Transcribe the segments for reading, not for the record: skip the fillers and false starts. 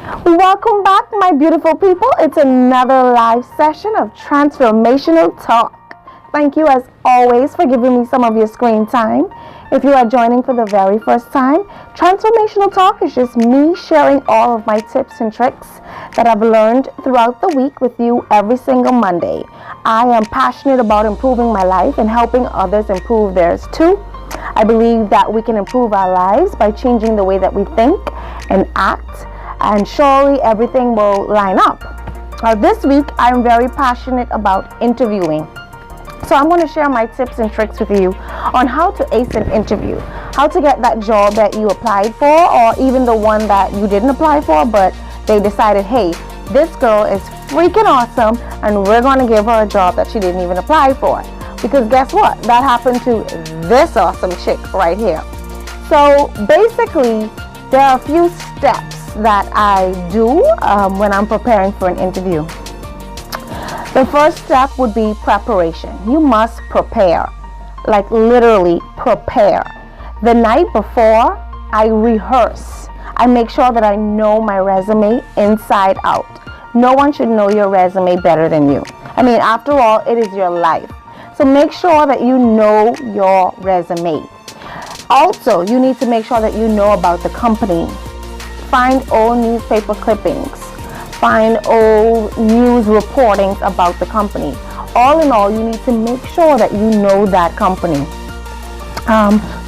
Welcome back, my beautiful people. It's another live session of transformational talk. Thank you, as always, for giving me some of your screen time. If you are joining for the very first time, transformational talk is just me sharing all of my tips and tricks that I've learned throughout the week with you every single Monday. I am passionate about improving my life and helping others improve theirs too. I believe that we can improve our lives by changing the way that we think and act, and surely everything will line up. This week, I'm very passionate about interviewing. So I'm going to share my tips and tricks with you on how to ace an interview, how to get that job that you applied for, or even the one that you didn't apply for, but they decided, hey, this girl is freaking awesome, and we're going to give her a job that she didn't even apply for. Because guess what? That happened to this awesome chick right here. So basically, there are a few steps that I do when I'm preparing for an interview. The first step would be preparation. You must prepare, like literally prepare. The night before, I rehearse. I make sure that I know my resume inside out. No one should know your resume better than you. I mean, after all, it is your life. So make sure that you know your resume. Also, you need to make sure that you know about the company. Find old newspaper clippings. Find old news reportings about the company. All in all, you need to make sure that you know that company.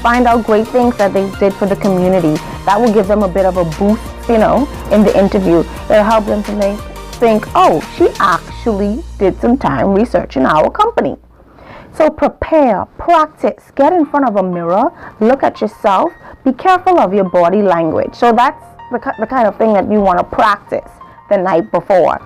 Find out great things that they did for the community. That will give them a bit of a boost, in the interview. It'll help them to think, oh, she actually did some time researching our company. So prepare, practice, get in front of a mirror, look at yourself, be careful of your body language. So that's the kind of thing that you want to practice the night before.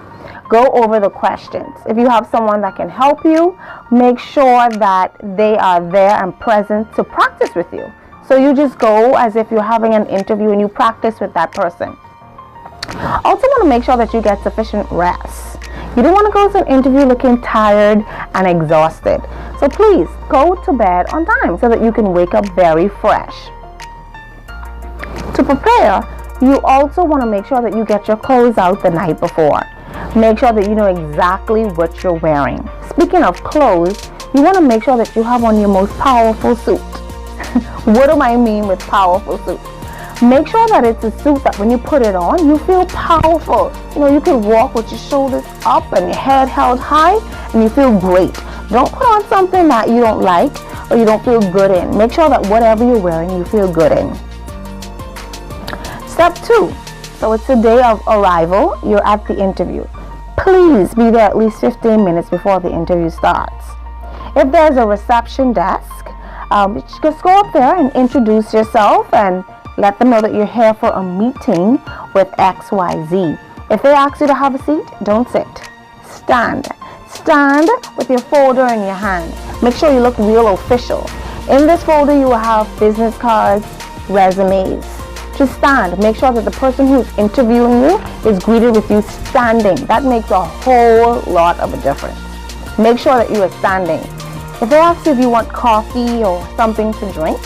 Go over the questions. If you have someone that can help you, make sure that they are there and present to practice with you. So you just go as if you're having an interview and you practice with that person. Also want to make sure that you get sufficient rest. You don't want to go to an interview looking tired and exhausted. So please go to bed on time so that you can wake up very fresh. To prepare, you also want to make sure that you get your clothes out the night before. Make sure that you know exactly what you're wearing. Speaking of clothes, you want to make sure that you have on your most powerful suit. What do I mean with powerful suit? Make sure that it's a suit that when you put it on, you feel powerful. You can walk with your shoulders up and your head held high and you feel great. Don't put on something that you don't like or you don't feel good in. Make sure that whatever you're wearing, you feel good in. Step 2. So it's the day of arrival. You're at the interview. Please be there at least 15 minutes before the interview starts. If there's a reception desk, just go up there and introduce yourself and let them know that you're here for a meeting with XYZ. If they ask you to have a seat, don't sit. Stand. Stand with your folder in your hand. Make sure you look real official. In this folder, you will have business cards, resumes. Just stand. Make sure that the person who's interviewing you is greeted with you standing. That makes a whole lot of a difference. Make sure that you are standing. If they ask you if you want coffee or something to drink,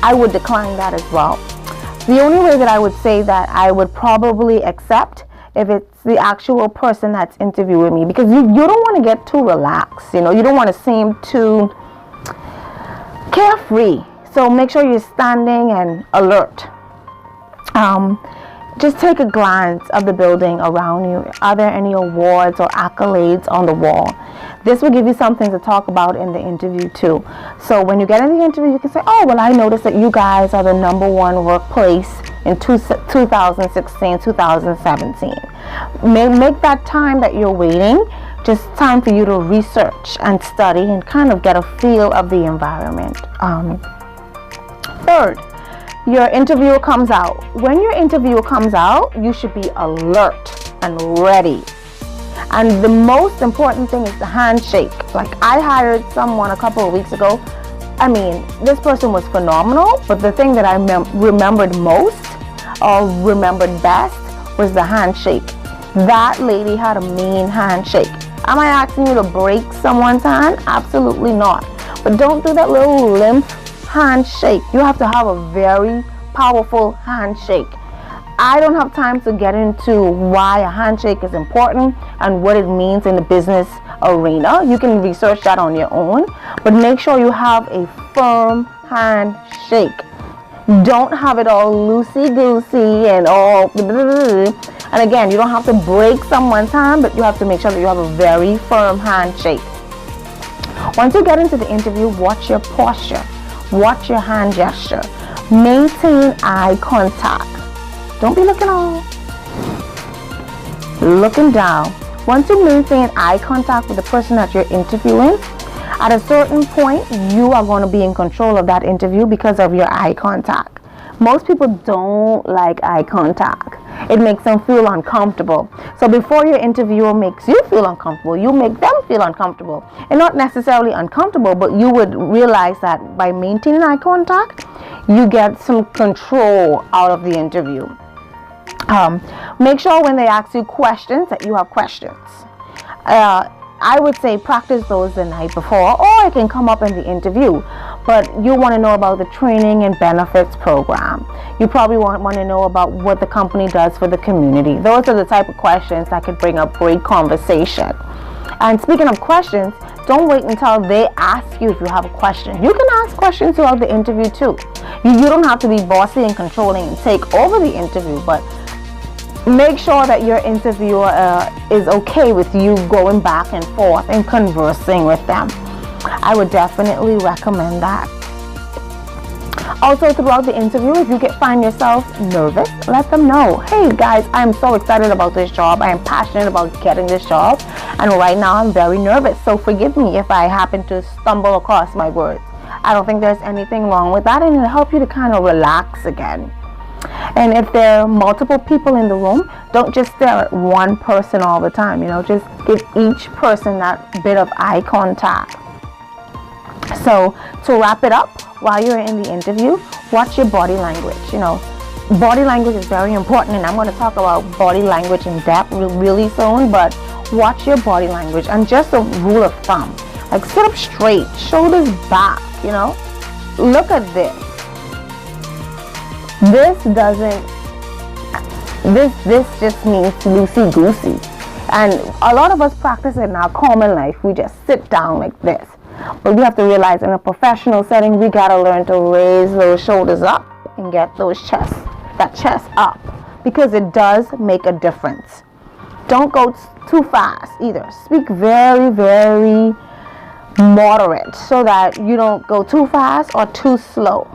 I would decline that as well. The only way that I would say that I would probably accept if it's the actual person that's interviewing me, because you don't want to get too relaxed. You don't want to seem too carefree. So make sure you're standing and alert. Just take a glance of the building around you. Are there any awards or accolades on the wall? This will give you something to talk about in the interview too. So when you get in the interview, you can say, oh, well, I noticed that you guys are the #1 workplace in 2016, 2017. Make that time that you're waiting just time for you to research and study and kind of get a feel of the environment. Third, your interviewer comes out. When your interviewer comes out, you should be alert and ready. And the most important thing is the handshake. Like, I hired someone a couple of weeks ago. I mean, this person was phenomenal, but the thing that I remembered most or remembered best was the handshake. That lady had a mean handshake. Am I asking you to break someone's hand? Absolutely not. But don't do that little limp handshake. You have to have a very powerful handshake. I don't have time to get into why a handshake is important and what it means in the business arena. You can research that on your own, but make sure you have a firm handshake. Don't have it all loosey-goosey and all. And again, you don't have to break someone's hand, but you have to make sure that you have a very firm handshake. Once you get into the interview, watch your posture, watch your hand gesture, maintain eye contact. Don't be looking down. Once you maintain eye contact with the person that you're interviewing, at a certain point, you are going to be in control of that interview because of your eye contact. Most people don't like eye contact. It makes them feel uncomfortable. So before your interviewer makes you feel uncomfortable, you make them feel uncomfortable. And not necessarily uncomfortable, but you would realize that by maintaining eye contact, you get some control out of the interview. Make sure when they ask you questions that you have questions. I would say practice those the night before, or it can come up in the interview. But you want to know about the training and benefits program. You probably want to know about what the company does for the community. Those are the type of questions that could bring up great conversation. And speaking of questions, don't wait until they ask you if you have a question. You can ask questions throughout the interview too. You don't have to be bossy and controlling and take over the interview, but make sure that your interviewer is okay with you going back and forth and conversing with them. I would definitely recommend that. Also, throughout the interview, if you find yourself nervous, let them know, hey guys, I'm so excited about this job. I am passionate about getting this job, and right now I'm very nervous, so forgive me if I happen to stumble across my words. I don't think there's anything wrong with that, and it'll help you to kind of relax again. And if there are multiple people in the room, don't just stare at one person all the time. Just give each person that bit of eye contact. So to wrap it up, while you're in the interview, watch your body language. Body language is very important, and I'm going to talk about body language in depth really soon, but watch your body language. And just a rule of thumb, like sit up straight, shoulders back, look at this. This just means loosey-goosey. And a lot of us practice it in our common life. We just sit down like this. But we have to realize in a professional setting, we got to learn to raise those shoulders up and get that chest up, because it does make a difference. Don't go too fast either. Speak very, very moderate so that you don't go too fast or too slow.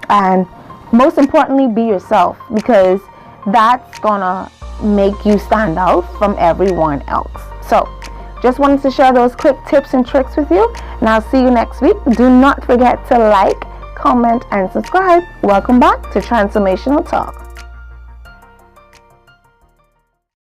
And most importantly, be yourself, because that's gonna make you stand out from everyone else. So just wanted to share those quick tips and tricks with you, and I'll see you next week. Do not forget to like, comment, and subscribe. Welcome back to Transformational Talk.